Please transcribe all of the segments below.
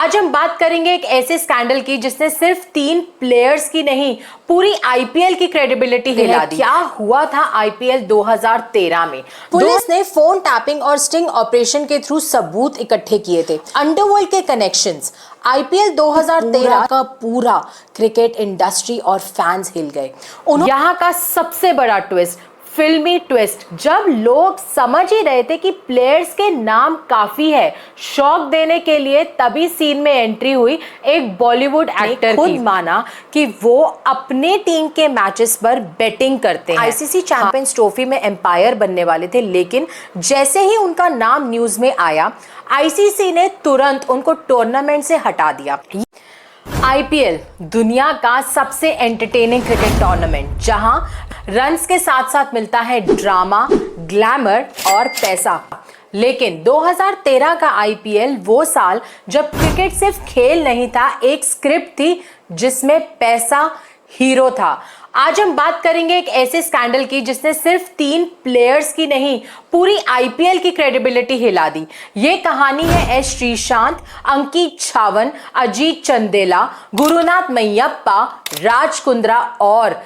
आज हम बात करेंगे एक ऐसे स्कैंडल की जिसने सिर्फ 3 प्लेयर्स की नहीं पूरी आईपीएल की क्रेडिबिलिटी हिला दी। क्या हुआ था आईपीएल 2013 में? पुलिस ने फोन टैपिंग और स्टिंग ऑपरेशन के थ्रू सबूत इकट्ठे किए थे। अंडरवर्ल्ड के कनेक्शंस, आईपीएल 2013 का पूरा क्रिकेट इंडस्ट्री और फैंस हिल गए। यहाँ का सबसे बड़ा ट्विस्ट, फिल्मी ट्विस्ट, जब लोग समझ ही रहे थे कि प्लेयर्स के नाम काफी है शॉक देने के लिए, तभी सीन में एंट्री हुई एक बॉलीवुड एक्टर खुद माना कि वो अपने टीम के मैचेस पर बेटिंग करते हैं। आईसीसी चैंपियंस ट्रॉफी में एम्पायर बनने वाले थे, लेकिन जैसे ही उनका नाम न्यूज में आया, आईसीसी ने तुरंत उनको टूर्नामेंट से हटा दिया। आईपीएल दुनिया का सबसे एंटरटेनिंग क्रिकेट टूर्नामेंट, जहां रन्स के साथ साथ मिलता है ड्रामा, ग्लैमर और पैसा। लेकिन 2013 का आईपीएल वो साल जब क्रिकेट सिर्फ खेल नहीं था, एक स्क्रिप्ट थी जिसमें पैसा हीरो था। आज हम बात करेंगे एक ऐसे स्कैंडल की जिसने सिर्फ 3 प्लेयर्स की नहीं पूरी आईपीएल की क्रेडिबिलिटी हिला दी। ये कहानी है एस श्रीशांत, अंकित छावन, अजीत चंदेला, गुरुनाथ मय्यप्पा, राज कुंद्रा और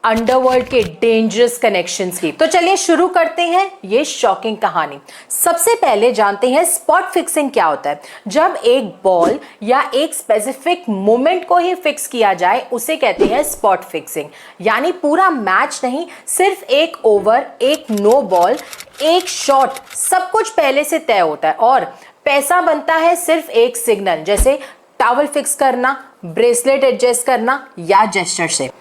अंडरवर्ल्ड के डेंजरस कनेक्शंस की। तो चलिए शुरू करते हैं ये शॉकिंग कहानी। सबसे पहले जानते हैं स्पॉट फिक्सिंग क्या होता है। जब एक बॉल या एक स्पेसिफिक मोमेंट को ही फिक्स किया जाए उसे कहते हैं स्पॉट फिक्सिंग। यानी पूरा मैच नहीं, सिर्फ एक ओवर, एक नो बॉल, एक शॉट, सब कुछ पहले से तय होता है और पैसा बनता है सिर्फ एक सिग्नल, जैसे टॉवल फिक्स करना, ब्रेसलेट एडजस्ट करना या जेस्चर से।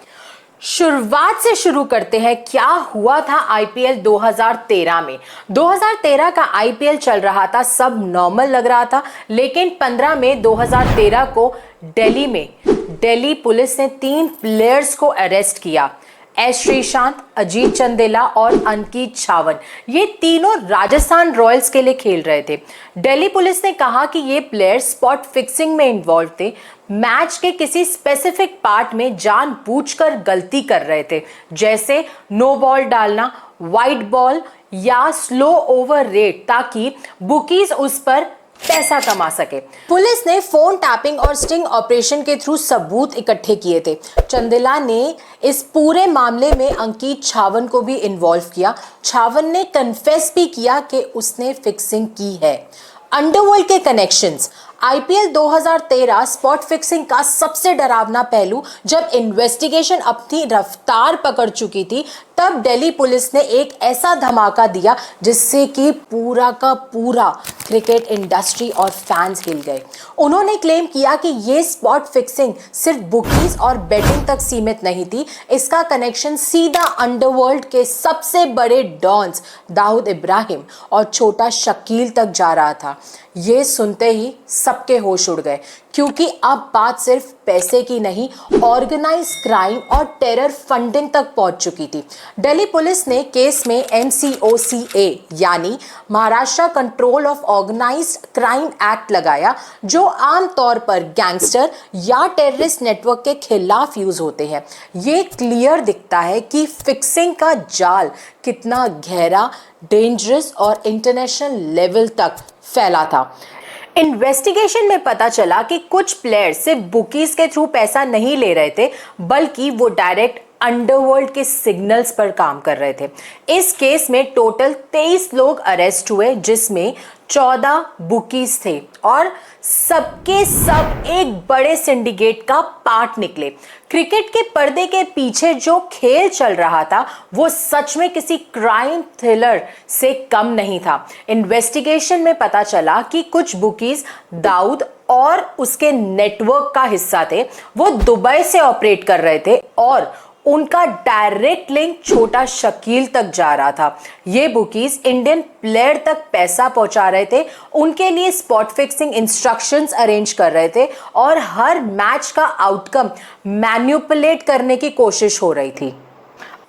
शुरुआत से शुरू करते हैं क्या हुआ था आईपीएल 2013 में। 2013 का आईपीएल चल रहा था, सब नॉर्मल लग रहा था, लेकिन 15 मई 2013 को दिल्ली पुलिस ने 3 प्लेयर्स को अरेस्ट किया। एस श्रीशांत, अजीत चंदेला और अंकित छावन, ये तीनों राजस्थान रॉयल्स के लिए खेल रहे थे। दिल्ली पुलिस ने कहा कि ये प्लेयर्स स्पॉट फिक्सिंग में इन्वॉल्व थे, मैच के किसी स्पेसिफिक पार्ट में जानबूझकर गलती कर रहे थे, जैसे नो बॉल डालना, वाइड बॉल या स्लो ओवर रेट, ताकि बुकीज उस पर पैसा कमा सके। पुलिस ने फोन टैपिंग और स्टिंग ऑपरेशन के थ्रू सबूत इकट्ठे किए थे। चंदेला ने इस पूरे मामले में अंकित छावन को भी इन्वॉल्व किया। छावन ने कन्फेस भी किया कि उसने फिक्सिंग की है। अंडरवर्ल्ड के कनेक्शंस, आईपीएल 2013 स्पॉट फिक्सिंग का सबसे डरावना पहलू। जब इन्वेस्टिगेशन अपनी रफ्तार पकड़ चुकी थी, तब दिल्ली पुलिस ने एक ऐसा धमाका दिया जिससे कि पूरा का पूरा क्रिकेट इंडस्ट्री और फैंस हिल गए। उन्होंने क्लेम किया कि ये स्पॉट फिक्सिंग सिर्फ बुकीज और बेटिंग तक सीमित नहीं थी, इसका कनेक्शन सीधा अंडरवर्ल्ड के सबसे बड़े डॉन्स दाऊद इब्राहिम और छोटा शकील तक जा रहा था। ये सुनते ही सबके होश उड़ गए, क्योंकि अब बात सिर्फ पैसे की नहीं, ऑर्गेनाइज क्राइम और टेरर फंडिंग तक पहुंच चुकी थी। दिल्ली पुलिस ने केस में MCOCA यानी Maharashtra control of organised crime act लगाया, जो आमतौर पर गैंगस्टर या टेररिस्ट नेटवर्क के खिलाफ यूज होते हैं। ये क्लियर दिखता है कि फिक्सिंग का जाल कितना गहरा, डेंजरस और इंटरनेशनल लेवल तक फैला था। इन्वेस्टिगेशन में पता चला कि कुछ प्लेयर्स सिर्फ बुकीज के थ्रू पैसा नहीं ले रहे थे, बल्कि वो डायरेक्ट अंडरवर्ल्ड के सिग्नल्स पर काम कर रहे थे। इस केस में टोटल 23 लोग अरेस्ट हुए, जिसमें 14 बुकीज थे और सबके सब एक बड़े सिंडिकेट का पार्ट निकले। क्रिकेट के पर्दे के पीछे जो खेल चल रहा था वो सच में किसी क्राइम थ्रिलर से कम नहीं था। इन्वेस्टिगेशन में पता चला कि कुछ बुकीज दाऊद और उसके नेटवर्क का हिस्सा थे। वो दुबई से ऑपरेट कर रहे थे और उनका डायरेक्ट लिंक छोटा शकील तक जा रहा था। ये बुकीज इंडियन प्लेयर तक पैसा पहुंचा रहे थे, उनके लिए स्पॉट फिक्सिंग इंस्ट्रक्शंस अरेंज कर रहे थे और हर मैच का आउटकम मैन्युपुलेट करने की कोशिश हो रही थी।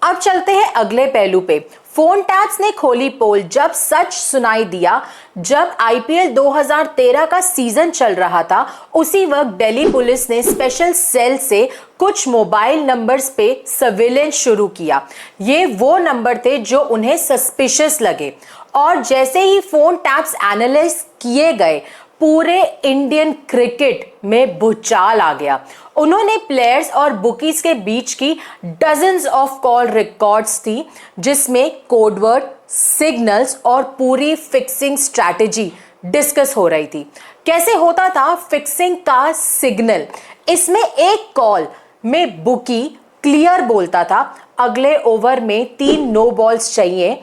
अब चलते हैं अगले पहलू पे। फोन टैप्स ने खोली पोल जब सच सुनाई दिया। जब आईपीएल 2013 का सीजन चल रहा था, उसी वक्त दिल्ली पुलिस ने स्पेशल सेल से कुछ मोबाइल नंबर्स पे सर्विलेंस शुरू किया। ये वो नंबर थे जो उन्हें सस्पिशियस लगे और जैसे ही फोन टैप्स एनालाइज किए गए, पूरे इंडियन क्रिकेट में भूचाल आ गया। उन्होंने प्लेयर्स और बुकीज के बीच की डजन्स ऑफ कॉल रिकॉर्ड्स थी, जिसमें कोडवर्ड, सिग्नल्स और पूरी फिक्सिंग स्ट्रैटेजी डिस्कस हो रही थी। कैसे होता था फिक्सिंग का सिग्नल? इसमें एक कॉल में बुकी क्लियर बोलता था, अगले ओवर में 3 नो बॉल्स चाहिए,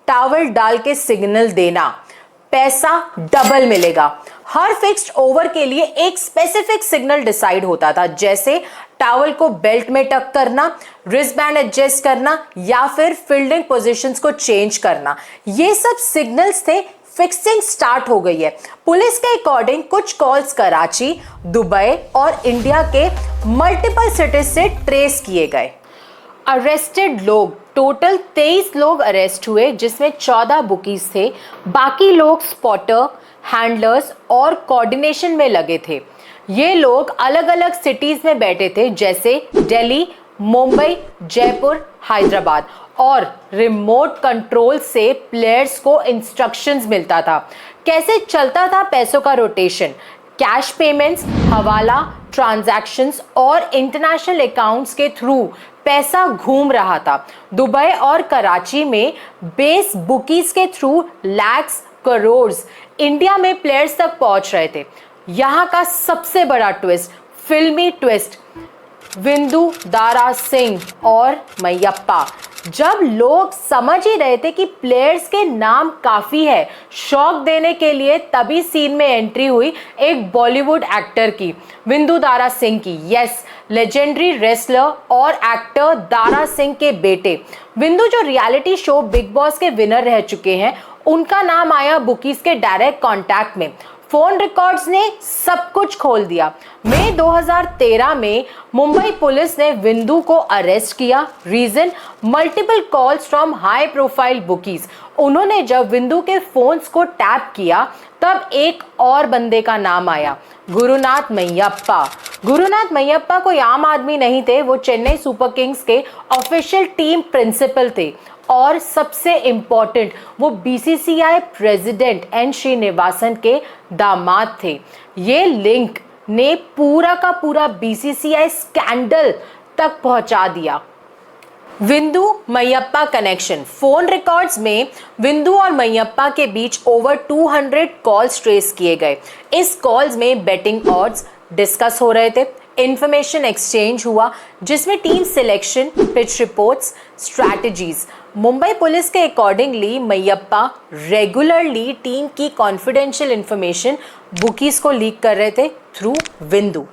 टावल डाल के सिग्नल देना, पैसा डबल मिलेगा। हर फिक्स्ड ओवर के लिए एक स्पेसिफिक सिग्नल डिसाइड होता था, जैसे टावल को बेल्ट में टक करना, रिस्ट बैंड एडजस्ट करना या फिर फील्डिंग पोजीशंस को चेंज करना। ये सब सिग्नल्स थे। फिक्सिंग स्टार्ट हो गई है। पुलिस के अकॉर्डिंग कुछ कॉल्स कराची, दुबई और इंडिया के मल्टीपल सिटीज से ट्रेस किए गए। अरेस्टेड लोग टोटल 23 लोग अरेस्ट हुए, जिसमें 14 बुकीज थे। बाकी लोग स्पॉटर, हैंडलर्स और कोऑर्डिनेशन में लगे थे। ये लोग अलग अलग सिटीज में बैठे थे, जैसे दिल्ली, मुंबई, जयपुर, हैदराबाद, और रिमोट कंट्रोल से प्लेयर्स को इंस्ट्रक्शंस मिलता था। कैसे चलता था पैसों का रोटेशन? कैश पेमेंट्स, हवाला ट्रांजैक्शंस और इंटरनेशनल अकाउंट्स के थ्रू पैसा घूम रहा था। दुबई और कराची में बेस बुकीज के थ्रू लैक्स करोड़्स इंडिया में प्लेयर्स तक पहुंच रहे थे। यहाँ का सबसे बड़ा ट्विस्ट, फिल्मी ट्विस्ट, विंदु, दारा सिंह और मैयप्पा। जब लोग समझ ही रहे थे कि प्लेयर्स के नाम काफी है शॉक देने के लिए, तभी सीन में एंट्री हुई एक बॉलीवुड एक्टर की, विंदु दारा सिंह की। यस, लेजेंडरी रेसलर और एक्टर दारा सिंह के बेटे विंदु, जो रियलिटी शो बिग बॉस के विनर रह चुके हैं, उनका नाम आया बुकीज के डायरेक्ट कांटेक्ट में। फोन रिकॉर्ड्स ने सब कुछ खोल दिया। मई 2013 में मुंबई पुलिस ने विंदु को अरेस्ट किया। Reason, multiple calls from high profile bookies. उन्होंने जब विंदु के फोन्स को टैप किया, तब एक और बंदे का नाम आया, गुरुनाथ मैयप्पा। गुरुनाथ मैयप्पा कोई आम आदमी नहीं थे, वो चेन्नई सुपर किंग्स के ऑफिशियल टीम प्रिंसिपल थे और सबसे इंपॉर्टेंट, वो बीसीसीआई प्रेसिडेंट एन श्रीनिवासन के दामाद थे। ये लिंक ने पूरा का पूरा बीसीसीआई स्कैंडल तक पहुंचा दिया। विंदु मैयप्पा कनेक्शन। फोन रिकॉर्ड्स में विंदु और मैयप्पा के बीच ओवर 200 कॉल्स ट्रेस किए गए। इस कॉल्स में बेटिंग ऑड्स डिस्कस हो रहे थे, इंफॉर्मेशन एक्सचेंज हुआ, जिसमें team selection, pitch reports, strategies. Mumbai police के अकॉर्डिंगली मैयप्पा रेगुलरली टीम की कॉन्फिडेंशियल इंफॉर्मेशन बुकीज को लीक कर रहे थे थ्रू विंदु।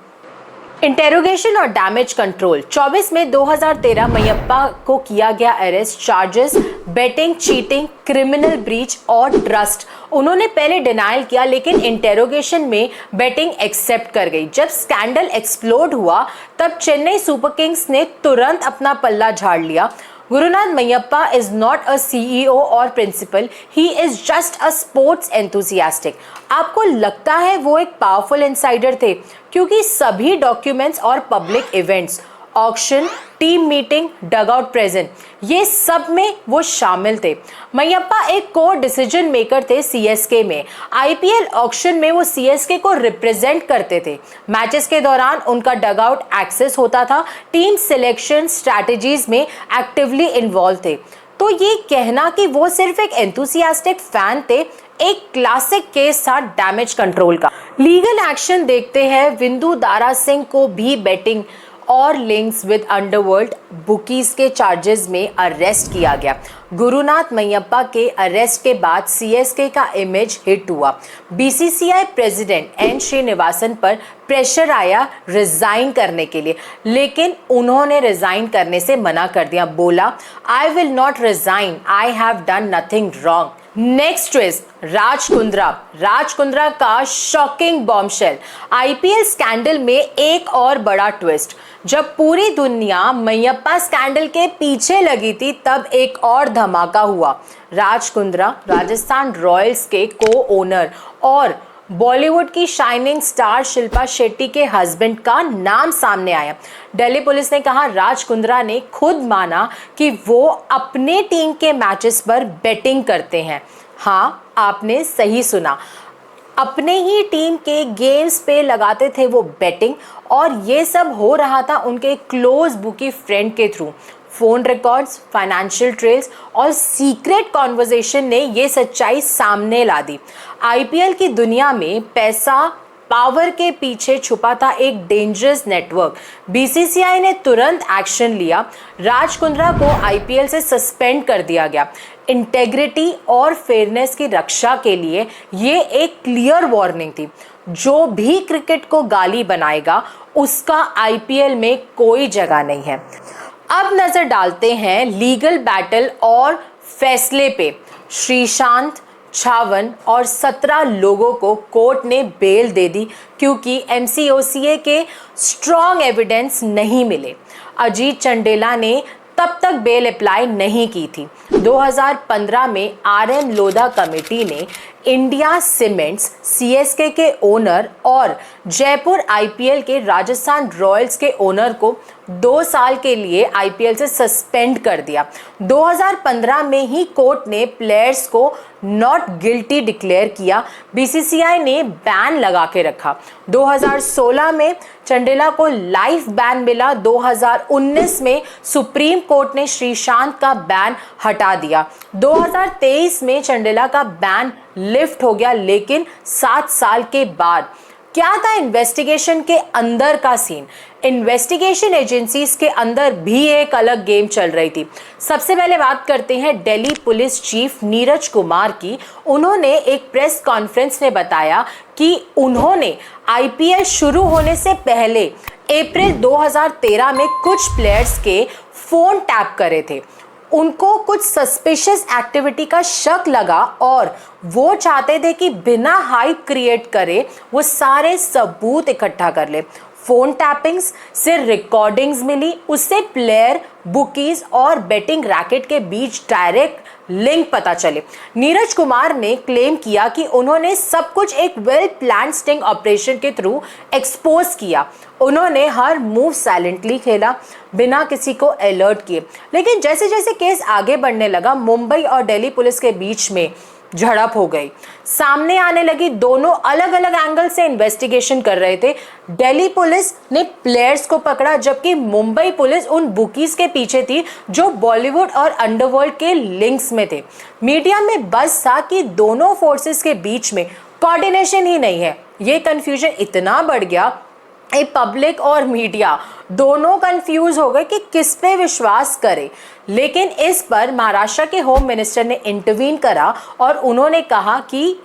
इंटेरोगेशन और डैमेज कंट्रोल। 24 मई 2013 मैयप्पा को किया गया arrest, charges betting, cheating, criminal breach और ट्रस्ट। उन्होंने पहले डिनायल किया, लेकिन इंटेरोगेशन में बेटिंग एक्सेप्ट कर गई। जब स्कैंडल एक्सप्लोड हुआ, तब चेन्नई सुपर किंग्स ने तुरंत अपना पल्ला झाड़ लिया। Gurunath Meiyappa is not a CEO और principal, he is just a sports enthusiastic। आपको लगता है वो एक पावरफुल इनसाइडर थे, क्योंकि सभी डॉक्यूमेंट्स और public events, auction, team meeting, dugout present, ये सब में वो शामिल थे। मैयप्पा एक को डिसीजन मेकर थे सीएसके में। आईपीएल ऑक्शन में वो सीएसके को रिप्रेजेंट करते थे। मैचेस के दौरान उनका डगआउट एक्सेस होता था। टीम सिलेक्शन स्ट्रैटेजीज में एक्टिवली इन्वॉल्व थे। तो ये कहना कि वो सिर्फ एक एंथुसियास्टिक फैन थे, एक क्लासिक केस था डैमेज कंट्रोल का। लीगल एक्शन देखते हैं। विंदु दारा सिंह को भी बेटिंग और लिंक्स विद अंडरवर्ल्ड बुकीज के चार्जेस में अरेस्ट किया गया। गुरुनाथ मैयप्पा के अरेस्ट के बाद सीएसके का इमेज हिट हुआ। बीसीसीआई प्रेसिडेंट एन श्रीनिवासन पर प्रेशर आया रिजाइन करने के लिए, लेकिन उन्होंने रिजाइन करने से मना कर दिया। बोला, I will not resign, I have done nothing wrong. Next twist, Raj Kundra का शॉकिंग बॉम्बशेल। आईपीएल स्कैंडल में एक और बड़ा ट्विस्ट। जब पूरी दुनिया मैयप्पा स्कैंडल के पीछे लगी थी, तब एक और धमाका हुआ। राज कुंद्रा राजस्थान रॉयल्स के को ओनर और बॉलीवुड की शाइनिंग स्टार शिल्पा शेट्टी के हस्बैंड का नाम सामने आया। दिल्ली पुलिस ने कहा, राज कुंद्रा ने खुद माना कि वो अपने टीम के मैचेस पर बेटिंग करते हैं। हाँ, आपने सही सुना, अपने ही टीम के गेम्स पे लगाते थे वो बेटिंग, और ये सब हो रहा था उनके क्लोज बुकी फ्रेंड के through. Phone records, financial trails और सीक्रेट कॉन्वर्सेशन ने ये सच्चाई सामने ला दी। आईपीएल की दुनिया में पैसा, पावर के पीछे छुपा था एक डेंजरस नेटवर्क। बीसीसीआई ने तुरंत एक्शन लिया। राज कुंद्रा को आईपीएल से सस्पेंड कर दिया गया। इंटेग्रिटी और फेयरनेस की रक्षा के लिए ये एक क्लियर वार्निंग थी, जो भी क्रिकेट को गाली बनाएगा उसका आईपीएल में कोई जगह नहीं है। अब नजर डालते हैं लीगल बैटल और फैसले पे। श्रीशांत, छावन और 17 लोगों को कोर्ट ने बेल दे दी क्योंकि एमसीओसीए के स्ट्रॉन्ग एविडेंस नहीं मिले। अजीत चंडेला ने तब तक बेल अप्लाई नहीं की थी। 2015 में आरएम लोधा कमेटी ने इंडिया सीमेंट्स, सीएसके के ओनर और जयपुर आईपीएल के राजस्थान रॉयल्स के ओनर को 2 साल के लिए आईपीएल से सस्पेंड कर दिया। 2015 में ही कोर्ट ने प्लेयर्स को नॉट गिल्टी डिक्लेयर किया। बीसीसीआई ने बैन लगा के रखा। 2016 में चंडेला को लाइफ बैन मिला। 2019 में सुप्रीम कोर्ट ने श्रीशांत का बैन हटा दिया। 2023 में चंडेला का बैन लिफ्ट हो गया, लेकिन 7 साल के बाद। क्या था इन्वेस्टिगेशन के अंदर का सीन? इन्वेस्टिगेशन एजेंसीज के अंदर भी एक अलग गेम चल रही थी। सबसे पहले बात करते हैं दिल्ली पुलिस चीफ नीरज कुमार की। उन्होंने एक प्रेस कॉन्फ्रेंस में बताया कि उन्होंने आईपीएल शुरू होने से पहले अप्रैल 2013 में कुछ प्लेयर्स के फोन टैप करे थे। उनको कुछ सस्पिशियस एक्टिविटी का शक लगा और वो चाहते थे कि बिना हाइप क्रिएट करे वो सारे सबूत इकट्ठा कर ले। फोन टैपिंग्स से रिकॉर्डिंग्स मिली, उससे प्लेयर, बुकीज और बेटिंग रैकेट के बीच डायरेक्ट लिंक पता चले। नीरज कुमार ने क्लेम किया कि उन्होंने सब कुछ एक वेल प्लान स्टिंग ऑपरेशन के थ्रू एक्सपोज किया। उन्होंने हर मूव साइलेंटली खेला, बिना किसी को अलर्ट किए। लेकिन जैसे जैसे केस आगे बढ़ने लगा, मुंबई और दिल्ली पुलिस के बीच में झड़प हो गई। सामने आने लगी, दोनों अलग अलग एंगल से इन्वेस्टिगेशन कर रहे थे। दिल्ली पुलिस ने प्लेयर्स को पकड़ा, जबकि मुंबई पुलिस उन बुकीज के पीछे थी जो बॉलीवुड और अंडरवर्ल्ड के लिंक्स में थे। मीडिया में बस था कि दोनों फोर्सेस के बीच में कोऑर्डिनेशन ही नहीं है। ये कंफ्यूजन इतना बढ़ गया, पब्लिक और मीडिया दोनों कंफ्यूज हो गए कि किस पे विश्वास करें। लेकिन इस पर महाराष्ट्र के होम मिनिस्टर ने इंटरवीन करा और उन्होंने कहा कि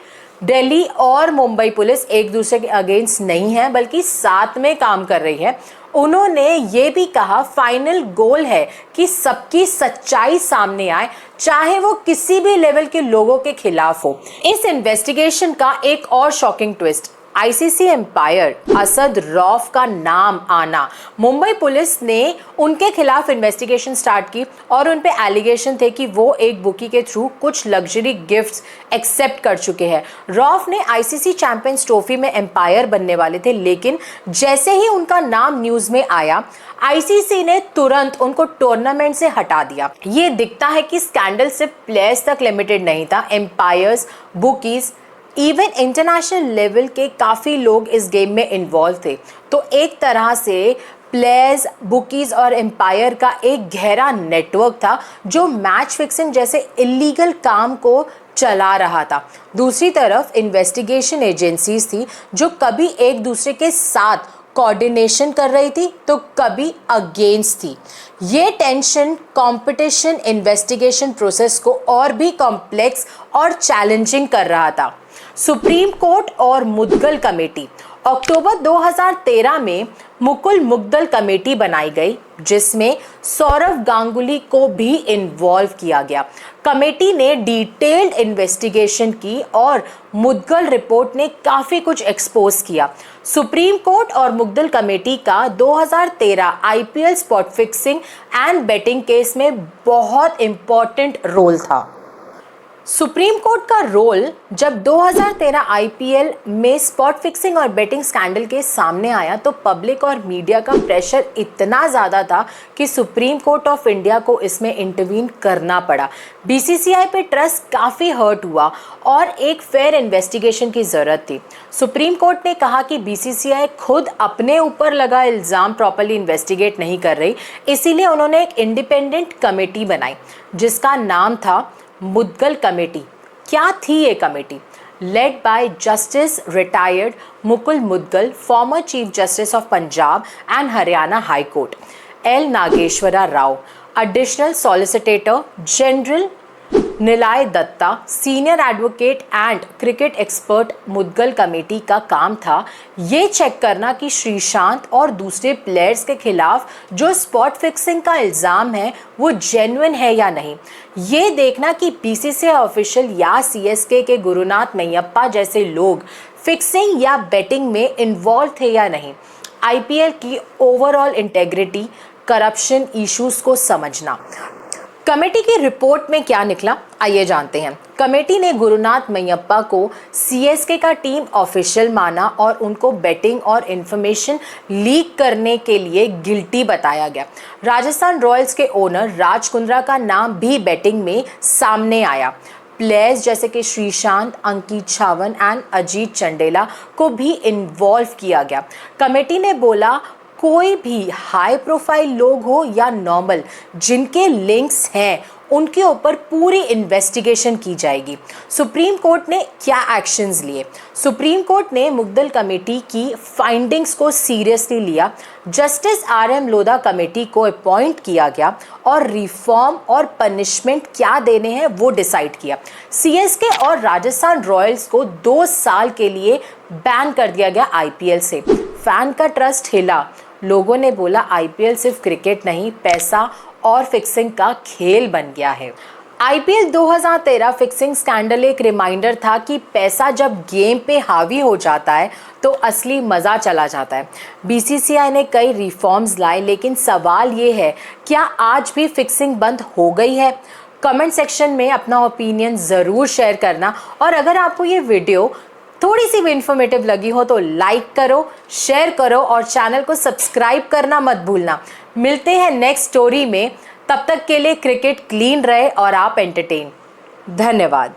दिल्ली और मुंबई पुलिस एक दूसरे के अगेंस्ट नहीं है, बल्कि साथ में काम कर रही है। उन्होंने ये भी कहा फाइनल गोल है कि सबकी सच्चाई सामने आए, चाहे वो किसी भी लेवल के लोगों के खिलाफ हो। इस इन्वेस्टिगेशन का एक और shocking twist, ICC umpire Asad Rauf का नाम आना। मुंबई पुलिस ने उनके खिलाफ इन्वेस्टिगेशन स्टार्ट की और उन पे एलिगेशन थे कि वो एक बुकी के थ्रू कुछ लग्जरी गिफ्ट्स एक्सेप्ट कर चुके हैं। रौफ ने आईसीसी चैंपियंस ट्रॉफी में एम्पायर बनने वाले थे, लेकिन जैसे ही उनका नाम न्यूज में आया, आईसीसी ने तुरंत उनको टूर्नामेंट से हटा दिया। ये दिखता है कि स्कैंडल सिर्फ प्लेयर्स तक लिमिटेड नहीं था। Umpires, bookies, even international level के काफ़ी लोग इस गेम में इन्वॉल्व थे। तो एक तरह से प्लेयर्स, बुकीज और एम्पायर का एक गहरा नेटवर्क था जो मैच फिक्सिंग जैसे इलीगल काम को चला रहा था। दूसरी तरफ इन्वेस्टिगेशन एजेंसीज थी जो कभी एक दूसरे के साथ कोऑर्डिनेशन कर रही थी तो कभी अगेंस्ट थी। ये टेंशन कंपटीशन इन्वेस्टिगेशन प्रोसेस को और भी कॉम्प्लेक्स और चैलेंजिंग कर रहा था। सुप्रीम कोर्ट और मुद्गल कमेटी। अक्टूबर 2013 में मुकुल मुग्दल कमेटी बनाई गई, जिसमें सौरव गांगुली को भी इन्वॉल्व किया गया। कमेटी ने डिटेल्ड इन्वेस्टिगेशन की और मुद्गल रिपोर्ट ने काफ़ी कुछ एक्सपोज किया। सुप्रीम कोर्ट और मुग्दल कमेटी का 2013 IPL spot fixing and betting case में बहुत इंपॉर्टेंट रोल था। सुप्रीम कोर्ट का रोल जब 2013 आईपीएल में स्पॉट फिक्सिंग और बेटिंग स्कैंडल के सामने आया तो पब्लिक और मीडिया का प्रेशर इतना ज़्यादा था कि सुप्रीम कोर्ट ऑफ इंडिया को इसमें इंटरवीन करना पड़ा। बीसीसीआई पे ट्रस्ट काफ़ी हर्ट हुआ और एक फेयर इन्वेस्टिगेशन की ज़रूरत थी। सुप्रीम कोर्ट ने कहा कि बीसीसीआई खुद अपने ऊपर लगा इल्ज़ाम प्रॉपर्ली इन्वेस्टिगेट नहीं कर रही, इसीलिए उन्होंने एक इंडिपेंडेंट कमेटी बनाई जिसका नाम था मुद्गल कमेटी। क्या थी ये committee? Led by justice retired Mukul Mudgal, former chief justice of Punjab and Haryana high court, L Nageswara Rao, additional solicitor general Nilay Dutta, senior advocate and cricket expert. Mudgal committee का काम था ये चेक करना कि श्रीशांत और दूसरे प्लेयर्स के खिलाफ जो स्पॉट फिक्सिंग का इल्ज़ाम है वो जेन्युइन है या नहीं। ये देखना कि बीसीसीआई ऑफिशियल या सीएसके के गुरुनाथ मैयप्पा जैसे लोग फिक्सिंग या बेटिंग में इन्वॉल्व थे या नहीं। आईपीएल की ओवरऑल इंटेग्रिटी, करप्शन इश्यूज को समझना। कमेटी की रिपोर्ट में क्या निकला, आइए जानते हैं। कमेटी ने गुरुनाथ मैयप्पा को सीएसके का टीम ऑफिशियल माना और उनको बेटिंग और इंफॉर्मेशन लीक करने के लिए गिल्टी बताया गया। राजस्थान रॉयल्स के ओनर राज कुंद्रा का नाम भी बेटिंग में सामने आया। प्लेयर्स जैसे कि श्रीशांत, अंकित छावन एंड अजीत चंडेला को भी इन्वॉल्व किया गया। कमेटी ने बोला कोई भी हाई प्रोफाइल लोग हो या नॉर्मल जिनके लिंक्स हैं उनके ऊपर पूरी इन्वेस्टिगेशन की जाएगी। सुप्रीम कोर्ट ने क्या एक्शंस लिए? सुप्रीम कोर्ट ने मुद्गल कमेटी की फाइंडिंग्स को सीरियसली लिया। जस्टिस आरएम लोधा कमेटी को अपॉइंट किया गया और रिफॉर्म और पनिशमेंट क्या देने हैं वो डिसाइड किया। सीएसके और राजस्थान रॉयल्स को 2 साल के लिए बैन कर दिया गया आईपीएल से। फैन का ट्रस्ट हिला। लोगों ने बोला आईपीएल सिर्फ क्रिकेट नहीं, पैसा और फिक्सिंग का खेल बन गया है। आईपीएल 2013 फिक्सिंग स्कैंडल एक रिमाइंडर था कि पैसा जब गेम पे हावी हो जाता है तो असली मज़ा चला जाता है। बीसीसीआई ने कई रिफॉर्म्स लाए, लेकिन सवाल ये है क्या आज भी फिक्सिंग बंद हो गई है? कमेंट सेक्शन में अपना ओपिनियन ज़रूर शेयर करना और अगर आपको ये वीडियो थोड़ी सी भी इंफॉर्मेटिव लगी हो तो लाइक करो, शेयर करो और चैनल को सब्सक्राइब करना मत भूलना। मिलते हैं नेक्स्ट स्टोरी में, तब तक के लिए क्रिकेट क्लीन रहे और आप एंटरटेन। धन्यवाद।